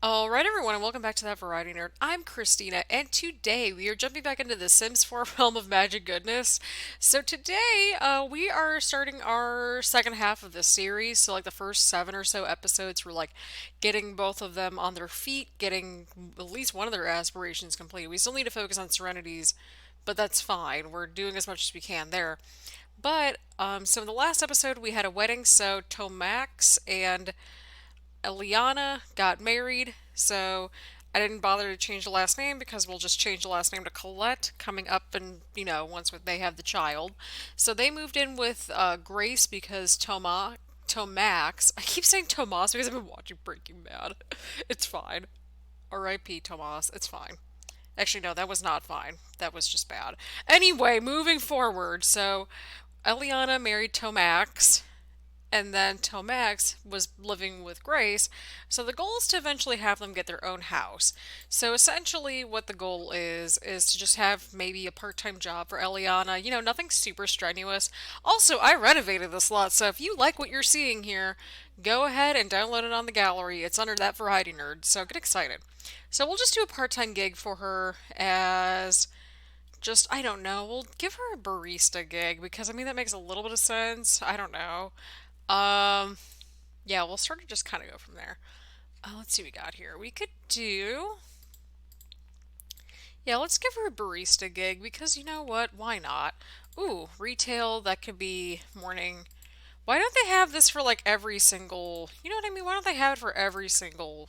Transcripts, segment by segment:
Alright everyone, and welcome back to That Variety Nerd. I'm Christina, and today we are jumping back into the Sims 4 realm of magic goodness. So today, we are starting our second half of this series. So like the first seven or so episodes were like getting both of them on their feet, getting at least one of their aspirations complete. We still need to focus on Serenity's, but that's fine. We're doing as much as we can there. So in the last episode we had a wedding, so Tomax and Eliana got married, so I didn't bother to change the last name because we'll just change the last name to Collette coming up and, once they have the child. So they moved in with Grace because Tomax, I keep saying Tomas because I've been watching Breaking Bad. It's fine. R.I.P. Tomas, it's fine. Actually, no, that was not fine. That was just bad. Anyway, moving forward, so Eliana married Tomax, and then Tomax was living with Grace. So the goal is to eventually have them get their own house. So essentially, what the goal is to just have maybe a part-time job for Eliana. Nothing super strenuous. Also, I renovated this lot, so if you like what you're seeing here, go ahead and download it on the gallery. It's under That Variety Nerd, so get excited. So we'll just do a part-time gig for her as just, I don't know, we'll give her a barista gig because I mean that makes a little bit of sense. I don't know. Um, yeah, we'll sort of just kind of go from there. Let's see what we got here. We could do. Yeah, let's give her a barista gig because you know what? Why not? Ooh, retail, that could be morning. Why don't they have this for like every single. You know what I mean? Why don't they have it for every single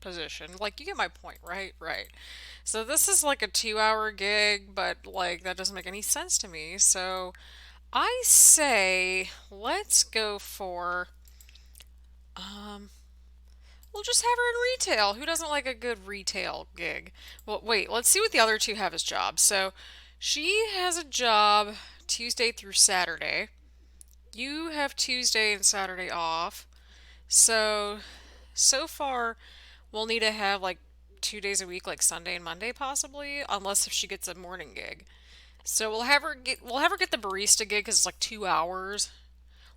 position? Like, you get my point, right? Right. So this is like a 2 hour gig, but like that doesn't make any sense to me. So I say let's go for. Um, We'll just have her in retail. Who doesn't like a good retail gig? Well, wait, let's see what the other two have as jobs. So she has a job Tuesday through Saturday. You have Tuesday and Saturday off. So far, we'll need to have like 2 days a week, like Sunday and Monday possibly, unless if she gets a morning gig. So we'll have her get the barista gig because it's like 2 hours.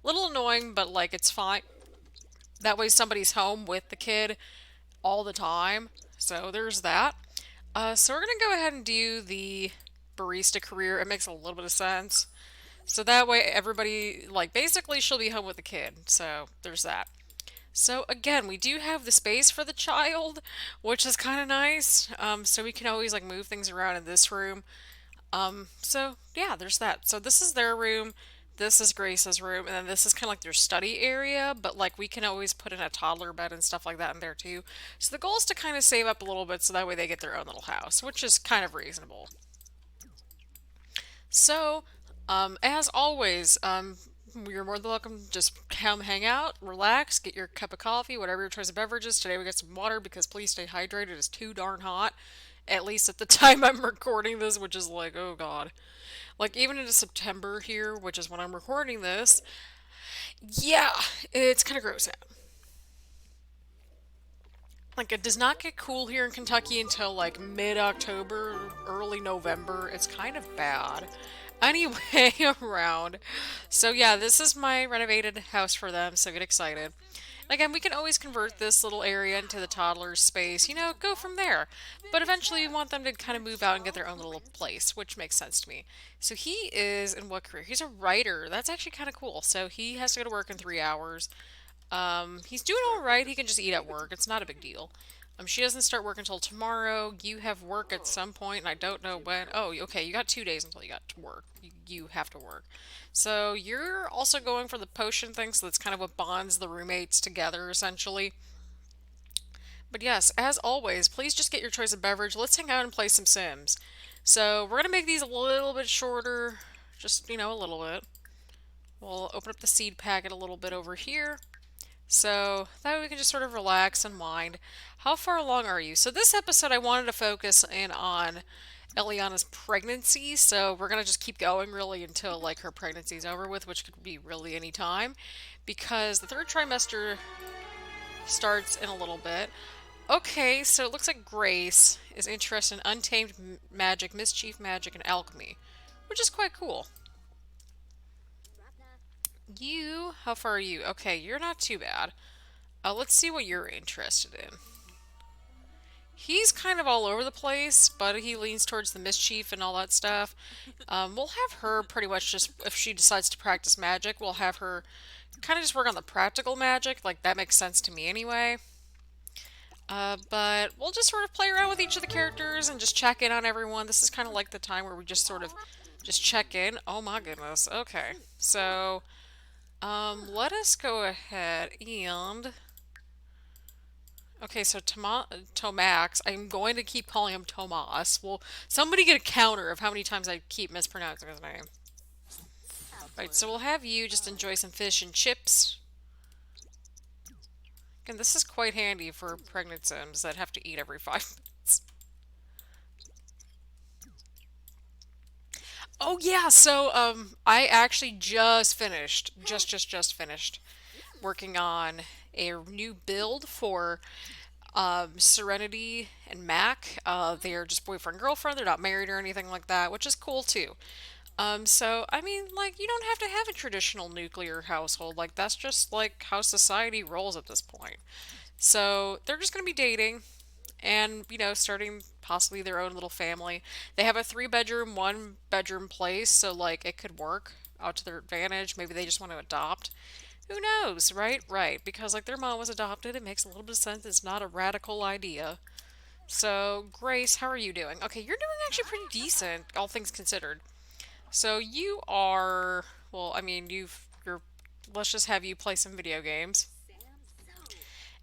Little annoying, but like it's fine. That way somebody's home with the kid all the time. So there's that. So we're gonna go ahead and do the barista career. It makes a little bit of sense. So that way everybody, like, basically she'll be home with the kid. So there's that. So again, we do have the space for the child, which is kind of nice. So we can always like move things around in this room. So yeah, there's that. So this is their room. This is Grace's room, and then this is kind of like their study area, but like we can always put in a toddler bed and stuff like that in there too. So the goal is to kind of save up a little bit so that way they get their own little house, which is kind of reasonable. So, as always, you're more than welcome. Just come hang out, relax, get your cup of coffee, whatever your choice of beverages. Today we got some water because please stay hydrated. It's too darn hot. At least at the time I'm recording this, which is like, oh God. Like even into September here, which is when I'm recording this, yeah, it's kind of gross out. Like it does not get cool here in Kentucky until like mid-October, early November. It's kind of bad. Anyway, around. So yeah, this is my renovated house for them, so get excited. Again, we can always convert this little area into the toddler's space, go from there. But eventually, we want them to kind of move out and get their own little place, which makes sense to me. So he is in what career? He's a writer. That's actually kind of cool. So he has to go to work in 3 hours. He's doing all right. He can just eat at work. It's not a big deal. She doesn't start work until tomorrow. You have work at some point, and I don't know when. Oh, okay. You got 2 days until you got to work. You have to work. So you're also going for the potion thing, so that's kind of what bonds the roommates together, essentially. But yes, as always, please just get your choice of beverage. Let's hang out and play some Sims. So we're gonna make these a little bit shorter, just a little bit. We'll open up the seed packet a little bit over here. So that way we can just sort of relax and wind. How far along are you? So this episode I wanted to focus in on Eliana's pregnancy, so we're gonna just keep going really until like her pregnancy's over with, which could be really any time, because the third trimester starts in a little bit. Okay, so it looks like Grace is interested in untamed magic, mischief magic, and alchemy, which is quite cool. How far are you? Okay, you're not too bad. Let's see what you're interested in. He's kind of all over the place, but he leans towards the mischief and all that stuff. We'll have her pretty much just, if she decides to practice magic, we'll have her kind of just work on the practical magic. Like, that makes sense to me anyway. But we'll just sort of play around with each of the characters and just check in on everyone. This is kind of like the time where we just sort of just check in. Oh my goodness. Okay. So, let us go ahead and... Okay, so Tomax, I'm going to keep calling him Tomas. Well, somebody get a counter of how many times I keep mispronouncing his name. Right, so we'll have you just enjoy some fish and chips. And this is quite handy for pregnant Sims that have to eat every 5 minutes. Oh yeah, so I actually just finished, just finished working on a new build for Serenity and Mac. They're just boyfriend girlfriend. They're not married or anything like that, which is cool too. So I mean, like, you don't have to have a traditional nuclear household. Like, that's just like how society rolls at this point. So they're just gonna be dating and, starting possibly their own little family. They have a 3 bedroom, 1 bedroom place, so like it could work out to their advantage. Maybe they just want to adopt. Who knows, right? Right. Because like their mom was adopted, it makes a little bit of sense. It's not a radical idea. So, Grace, how are you doing? Okay, you're doing actually pretty decent, all things considered. So you are, well, I mean, let's just have you play some video games.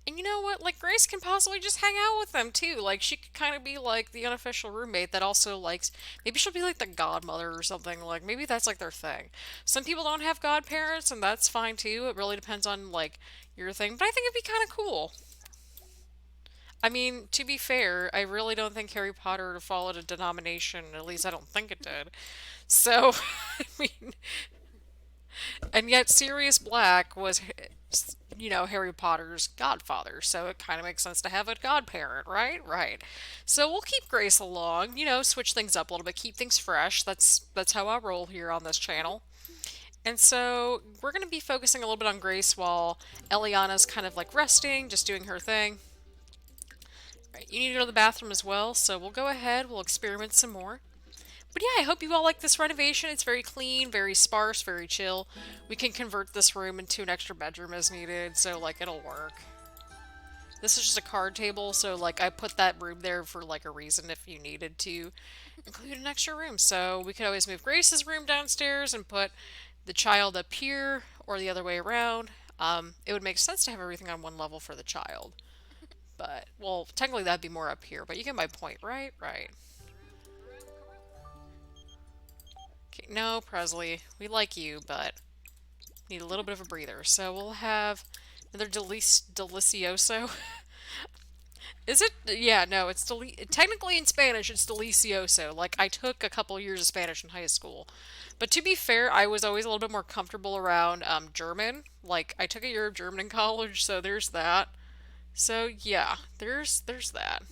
And you know what? Like, Grace can possibly just hang out with them too. Like, she could kind of be like the unofficial roommate that also likes. Maybe she'll be like the godmother or something. Like, maybe that's like their thing. Some people don't have godparents, and that's fine too. It really depends on like your thing. But I think it'd be kind of cool. I mean, to be fair, I really don't think Harry Potter followed a denomination. At least I don't think it did. So, I mean, and yet Sirius Black was, Harry Potter's godfather, so it kind of makes sense to have a godparent, right? Right. So we'll keep Grace along, switch things up a little bit, keep things fresh. That's how I roll here on this channel. And so we're going to be focusing a little bit on Grace while Eliana's kind of like resting, just doing her thing. Right, you need to go to the bathroom as well, so we'll go ahead, we'll experiment some more. But yeah, I hope you all like this renovation. It's very clean, very sparse, very chill. We can convert this room into an extra bedroom as needed, so like it'll work. This is just a card table, so like I put that room there for like a reason if you needed to include an extra room. So we could always move Grace's room downstairs and put the child up here or the other way around. It would make sense to have everything on one level for the child. But, well, technically that'd be more up here, but you get my point, right? Right. Okay, no, Presley, we like you, but need a little bit of a breather. So we'll have another delicioso. Is it? Yeah, no, technically in Spanish it's delicioso. Like, I took a couple years of Spanish in high school. But to be fair, I was always a little bit more comfortable around German. Like, I took a year of German in college, so there's that. So yeah, there's that.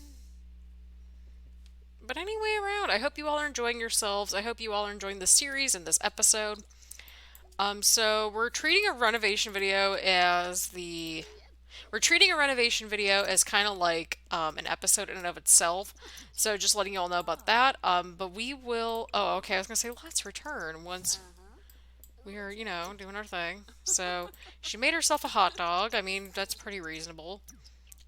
But anyway, around, I hope you all are enjoying yourselves. I hope you all are enjoying the series and this episode. So we're treating a renovation video as kind of like an episode in and of itself. So just letting you all know about that. But we will. Oh, okay. I was gonna say let's return once we are, doing our thing. So she made herself a hot dog. I mean, that's pretty reasonable.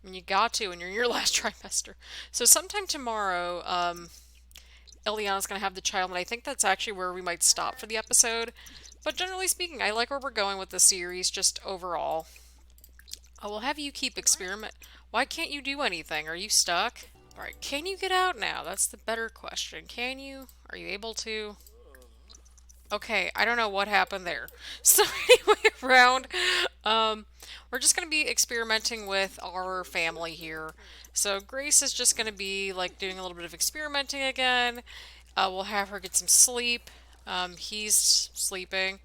I mean, you got to when you're in your last trimester. So sometime tomorrow, Eliana's gonna have the child, and I think that's actually where we might stop for the episode. But generally speaking, I like where we're going with the series, just overall. I will have you keep experiment. Why can't you do anything? Are you stuck? Alright, can you get out now? That's the better question. Can you? Are you able to? Okay, I don't know what happened there. So anyway, around, we're just going to be experimenting with our family here. So Grace is just going to be like doing a little bit of experimenting again. We'll have her get some sleep. He's sleeping.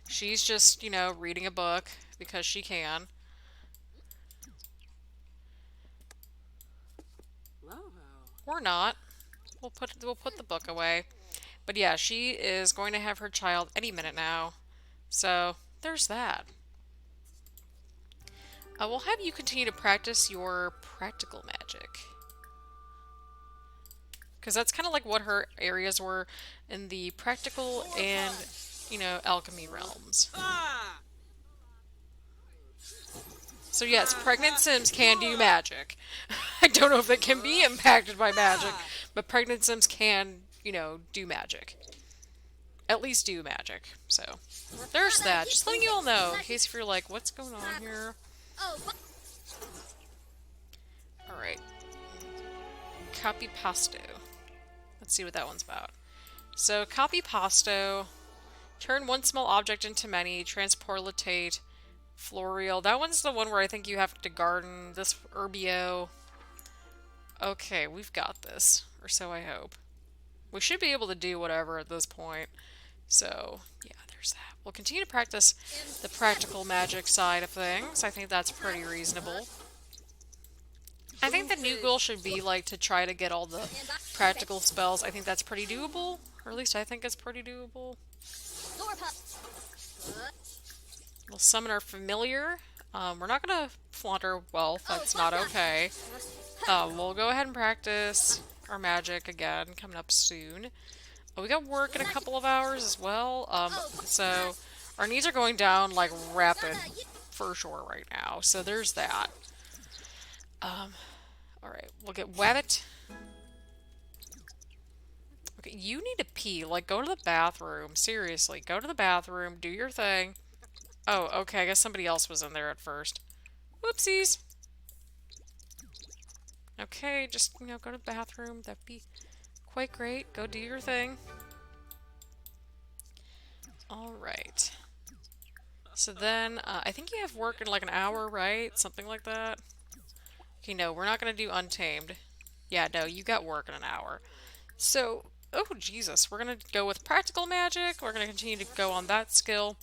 She's just, reading a book because she can. Or not. We'll put the book away. But yeah, she is going to have her child any minute now. So there's that. We'll have you continue to practice your practical magic. because that's kind of like what her areas were in the practical and, alchemy realms. So yes, pregnant Sims can do magic. I don't know if they can be impacted by magic, but pregnant Sims can, do magic. At least do magic. So there's that. Just letting you all know, in case if you're like, what's going on here? Alright. Copy pasto. Let's see what that one's about. So, copy pasto. Turn one small object into many. Transportate. Floreal. That one's the one where I think you have to garden. This Herbio. Okay, we've got this. Or so I hope. We should be able to do whatever at this point. So, yeah, there's that. We'll continue to practice the practical magic side of things. I think that's pretty reasonable. I think the new goal should be, like, to try to get all the practical spells. I think that's pretty doable. Or at least I think it's pretty doable. We'll summon our familiar. We're not going to flaunt our wealth. That's not okay. We'll go ahead and practice our magic again, coming up soon. We got work in a couple of hours as well. So our needs are going down like rapid for sure right now. So there's that. Alright, we'll get Wabbit. Okay, you need to pee. Like, go to the bathroom. Seriously, go to the bathroom, do your thing. Oh, okay, I guess somebody else was in there at first. Whoopsies. Okay, just, go to the bathroom. That'd be quite great. Go do your thing. Alright. So then, I think you have work in like an hour, right? Something like that. Okay, no, we're not going to do Untamed. Yeah, no, you got work in an hour. So, oh Jesus, we're going to go with Practical Magic. We're going to continue to go on that skill.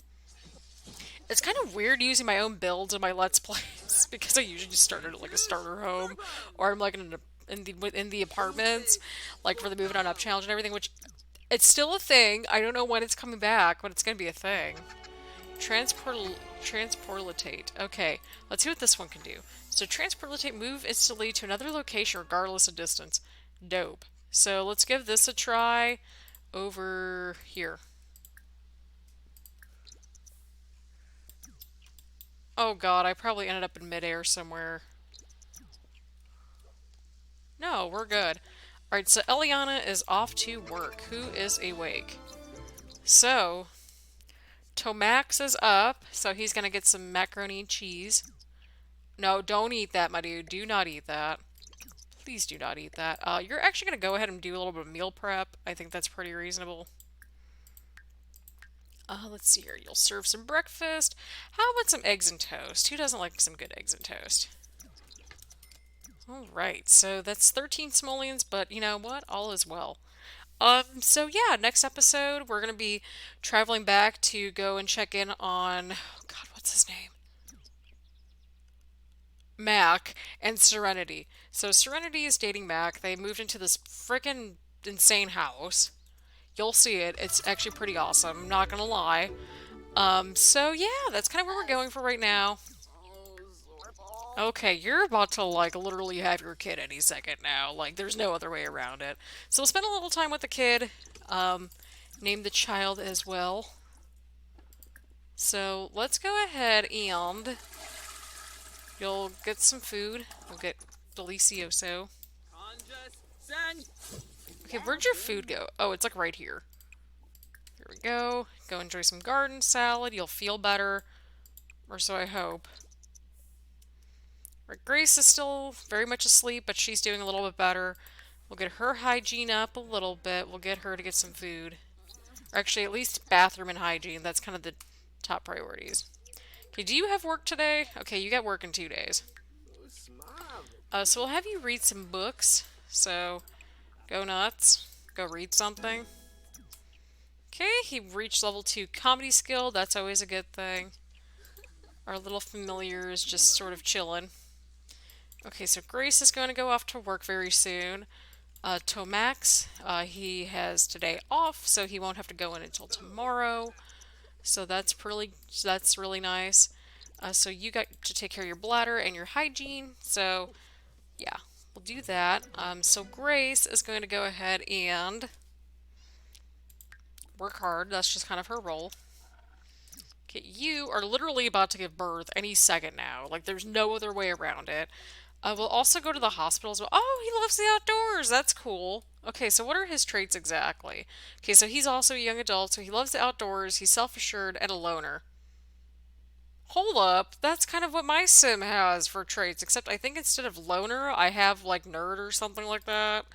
It's kind of weird using my own builds in my Let's Plays because I usually just start at like a starter home, or I'm like in the apartments, like for the Moving On Up challenge and everything, which it's still a thing. I don't know when it's coming back, but it's gonna be a thing. Transportate. Okay, let's see what this one can do. So transportate, move instantly to another location regardless of distance. Dope. So let's give this a try over here. Oh god, I probably ended up in midair somewhere. No, we're good. Alright, so Eliana is off to work. Who is awake? So, Tomax is up, so he's gonna get some macaroni and cheese. No, don't eat that, my dude. Do not eat that. Please do not eat that. You're actually gonna go ahead and do a little bit of meal prep. I think that's pretty reasonable. Let's see here. You'll serve some breakfast. How about some eggs and toast? Who doesn't like some good eggs and toast? Alright, so that's 13 simoleons, but you know what? All is well. So yeah, next episode, we're gonna be traveling back to go and check in on, oh God, what's his name? Mac and Serenity. So Serenity is dating Mac. They moved into this freaking insane house. You'll see it. It's actually pretty awesome. I'm not gonna lie. So yeah, that's kind of where we're going for right now. Okay, you're about to, like, literally have your kid any second now. Like, there's no other way around it. So we'll spend a little time with the kid. Name the child as well. So let's go ahead and you'll get some food. We'll get delicioso. Okay, where'd your food go? Oh, it's like right here. Here we go. Go enjoy some garden salad. You'll feel better. Or so I hope. Right, Grace is still very much asleep, but she's doing a little bit better. We'll get her hygiene up a little bit. We'll get her to get some food. Or actually, at least bathroom and hygiene. That's kind of the top priorities. Okay, do you have work today? Okay, you got work in 2 days. So we'll have you read some books. So, go nuts. Go read something. Okay, he reached level 2 comedy skill. That's always a good thing. Our little familiar is just sort of chilling. Okay, so Grace is going to go off to work very soon. Tomax, he has today off, so he won't have to go in until tomorrow. So that's really nice. So you got to take care of your bladder and your hygiene. So, yeah, We'll do that. So Grace is going to go ahead and work hard. That's just kind of her role. Okay, you are literally about to give birth any second now. Like, there's no other way around it. We'll also go to the hospital as well. Oh, he loves the outdoors. That's cool. Okay, so what are his traits exactly? Okay, so he's also a young adult, so he loves the outdoors, he's self-assured, and a loner. Hold up, that's kind of what my sim has for traits, except I think instead of loner, I have like nerd or something like that.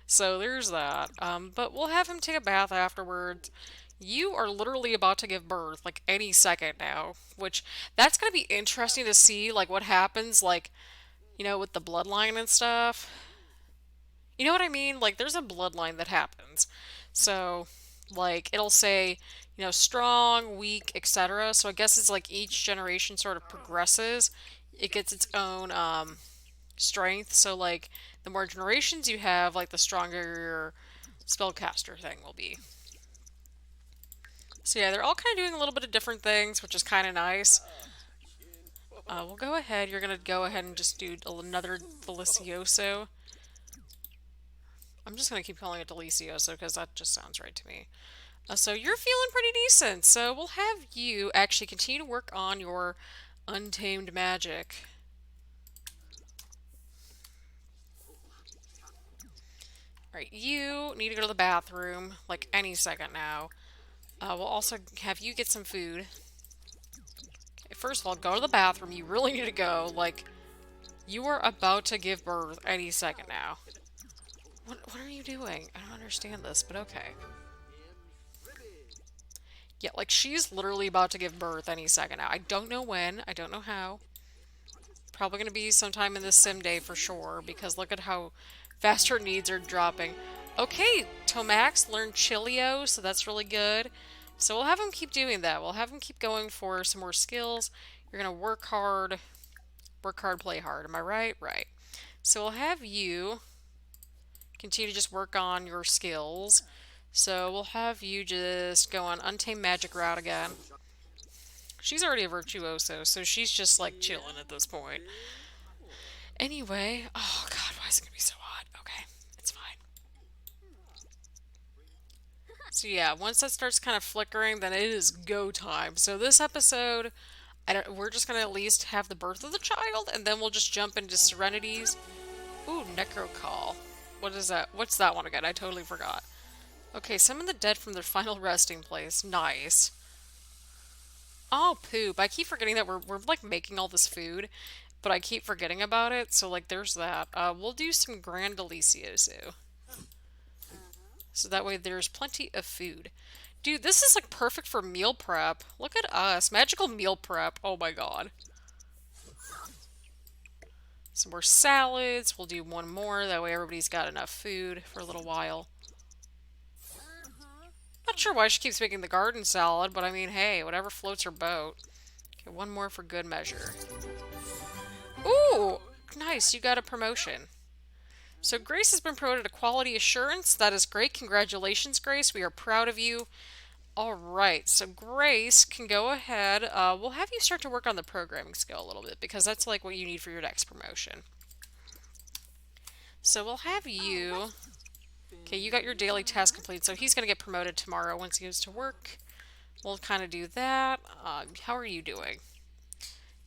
So there's that. But we'll have him take a bath afterwards. You are literally about to give birth, like any second now, which that's gonna be interesting to see, like what happens, like, with the bloodline and stuff. You know what I mean? Like, there's a bloodline that happens. So, like, it'll say, strong, weak, etc. So I guess it's like each generation sort of progresses. It gets its own strength. So, like, the more generations you have, like, the stronger your spellcaster thing will be. So yeah, they're all kind of doing a little bit of different things, which is kind of nice. We'll go ahead. You're gonna go ahead and just do another Delicioso. I'm just gonna keep calling it Delicioso because that just sounds right to me. So you're feeling pretty decent. So we'll have you actually continue to work on your untamed magic. Alright, you need to go to the bathroom like any second now. We'll also have you get some food. Okay, first of all, go to the bathroom. You really need to go. Like, you are about to give birth any second now. What are you doing? I don't understand this, but okay. Yeah, like she's literally about to give birth any second now. I don't know when. I don't know how. Probably going to be sometime in this sim day for sure, because look at how fast her needs are dropping. Okay, Tomax learned Chilio, so that's really good. So we'll have him keep doing that. We'll have him keep going for some more skills. You're going to work hard, play hard. Am I right? Right. So we'll have you continue to just work on your skills. So we'll have you just go on Untamed Magic route again. She's already a virtuoso, so she's just like chilling at this point. Anyway, oh god, why is it gonna be so hot? Okay, it's fine. So yeah, once that starts kind of flickering, then it is go time. So this episode, we're just gonna at least have the birth of the child, and then we'll just jump into Serenities. Ooh, Necro Call. What is that? What's that one again? I totally forgot. Okay, summon the dead from their final resting place. Nice. Oh, poop. I keep forgetting that we're like making all this food, but I keep forgetting about it, so like there's that. We'll do some Grand Delicioso. So that way there's plenty of food. Dude, this is like perfect for meal prep. Look at us. Magical meal prep. Oh my god. Some more salads. We'll do one more. That way everybody's got enough food for a little while. Not sure why she keeps making the garden salad, but I mean, hey, whatever floats her boat. Okay, one more for good measure. Ooh, nice, you got a promotion. So Grace has been promoted to Quality Assurance. That is great. Congratulations, Grace. We are proud of you. All right, so Grace can go ahead. We'll have you start to work on the programming skill a little bit because that's like what you need for your next promotion. So we'll have you... Okay, you got your daily task complete, so he's going to get promoted tomorrow once he goes to work. We'll kind of do that. How are you doing?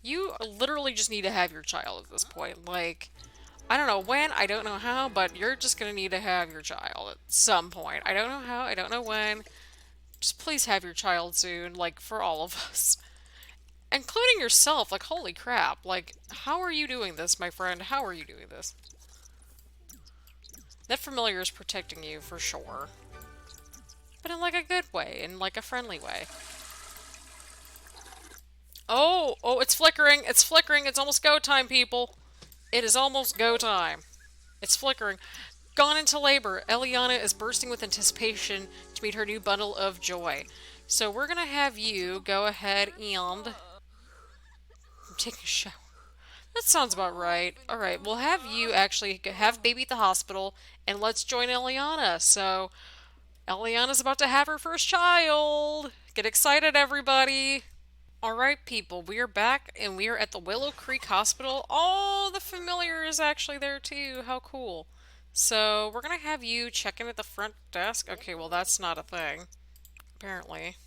You literally just need to have your child at this point. Like, I don't know when, I don't know how, but you're just going to need to have your child at some point. I don't know how, I don't know when. Just please have your child soon, like, for all of us. Including yourself, like, holy crap. Like, how are you doing this, my friend? How are you doing this? That familiar is protecting you, for sure. But in, like, a good way, in, like, a friendly way. Oh, it's flickering, it's flickering, it's almost go time, people. It is almost go time. It's flickering. Gone into labor. Eliana is bursting with anticipation to meet her new bundle of joy. So we're gonna have you go ahead and... I'm taking a shower. That sounds about right. Alright, we'll have you actually have baby at the hospital, and let's join Eliana. So, Eliana's about to have her first child! Get excited, everybody! All right, people, we are back and we are at the Willow Creek Hospital. Oh, the familiar is actually there too. How cool. So, we're gonna have you check in at the front desk. Okay, well, that's not a thing, apparently.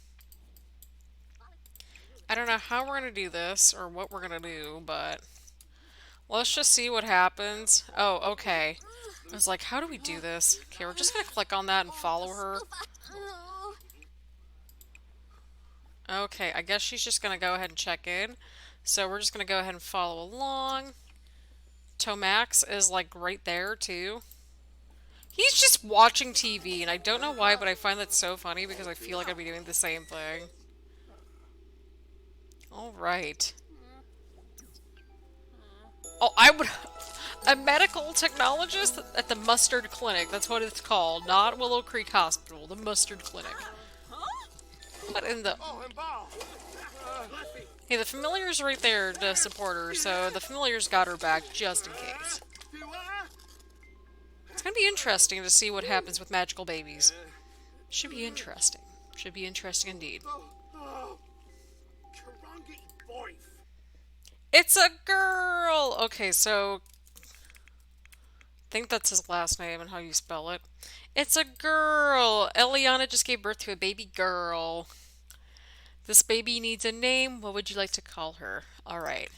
I don't know how we're gonna do this or what we're gonna do, but let's just see what happens. Oh, okay. I was like, how do we do this? Okay, we're just gonna click on that and follow her. Okay, I guess she's just gonna go ahead and check in. So we're just gonna go ahead and follow along. Tomax is like right there too. He's just watching TV, and I don't know why, but I find that so funny because I feel like I'd be doing the same thing. All right. Oh, I would. A medical technologist at the Mustard Clinic. That's what it's called. Not Willow Creek Hospital. The Mustard Clinic. What in the. Hey, the familiar's right there to support her, so the familiar's got her back just in case. It's gonna be interesting to see what happens with magical babies. Should be interesting. Should be interesting indeed. It's a girl! Okay, so I think that's his last name and how you spell it. It's a girl! Eliana just gave birth to a baby girl. This baby needs a name. What would you like to call her? Alright.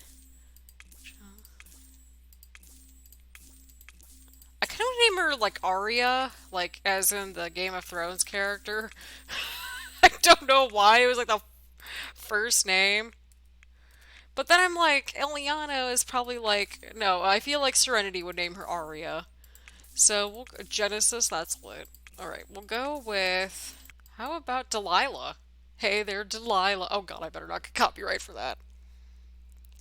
I kind of want to name her like Arya, like as in the Game of Thrones character. I don't know why it was like the first name. But then I'm like, Eliana is probably like, no, I feel like Serenity would name her Arya. So we'll Genesis, that's lit. Alright, we'll go with, how about Delilah? Hey there, Delilah. Oh god, I better not get copyright for that.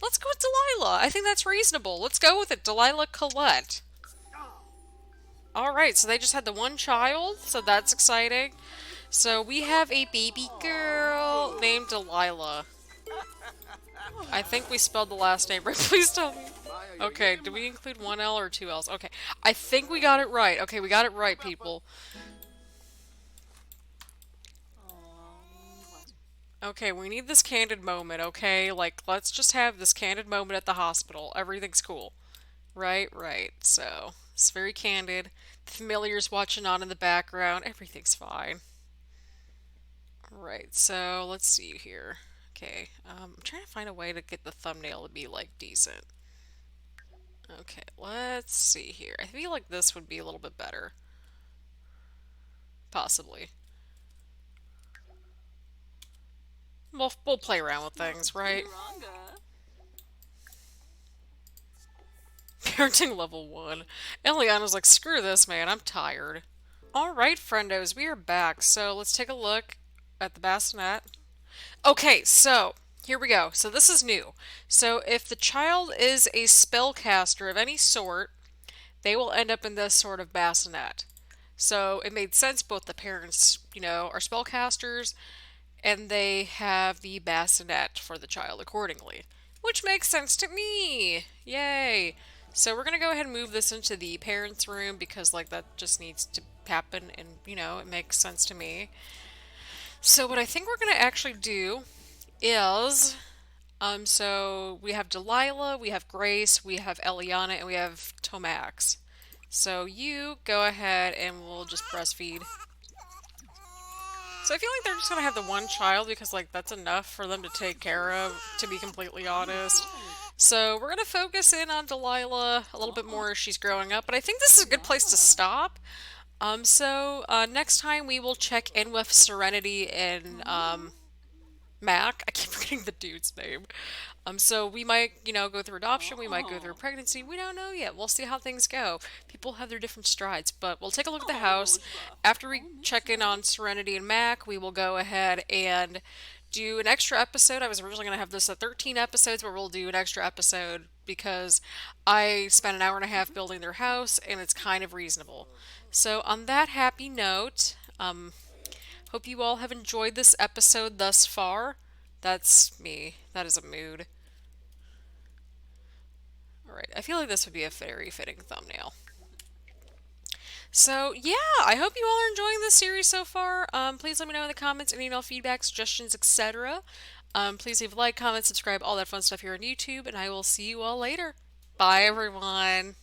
Let's go with Delilah. I think that's reasonable. Let's go with it. Delilah Collette. Alright, so they just had the one child, so that's exciting. So we have a baby girl named Delilah. I think we spelled the last name right. Please tell me. Okay, did we include one L or two L's? Okay, I think we got it right. Okay, we got it right, people. Okay, we need this candid moment, okay? Like, let's just have this candid moment at the hospital. Everything's cool. Right, right. So, it's very candid. The familiar's watching on in the background. Everything's fine. Right, so let's see here. Okay, I'm trying to find a way to get the thumbnail to be, like, decent. Okay, let's see here. I feel like this would be a little bit better. Possibly. We'll play around with things, right? Parenting level 1. Eliana's like, screw this, man. I'm tired. Alright, friendos, we are back. So let's take a look at the bassinet. Okay, so here we go. So this is new. So if the child is a spellcaster of any sort, they will end up in this sort of bassinet. So it made sense both the parents, are spellcasters and they have the bassinet for the child accordingly. Which makes sense to me! Yay! So we're gonna go ahead and move this into the parents' room because like that just needs to happen and it makes sense to me. So what I think we're gonna actually do is so we have Delilah, we have Grace, we have Eliana, and we have Tomax. So you go ahead and we'll just breastfeed. So I feel like they're just gonna have the one child because like that's enough for them to take care of, to be completely honest. So we're gonna focus in on Delilah a little bit more as she's growing up, but I think this is a good place to stop. Next time we will check in with Serenity and Mac. I keep forgetting the dude's name. So we might, go through adoption, we might go through pregnancy. We don't know yet. We'll see how things go. People have their different strides, but we'll take a look at the house. After we check in on Serenity and Mac, we will go ahead and do an extra episode. I was originally going to have this at 13 episodes, but we'll do an extra episode because I spent an hour and a half building their house and it's kind of reasonable. So on that happy note, hope you all have enjoyed this episode thus far. That's me. That is a mood. Alright, I feel like this would be a very fitting thumbnail. So, yeah, I hope you all are enjoying this series so far. Please let me know in the comments any and all feedback, suggestions, etc. Please leave a like, comment, subscribe, all that fun stuff here on YouTube, and I will see you all later. Bye, everyone.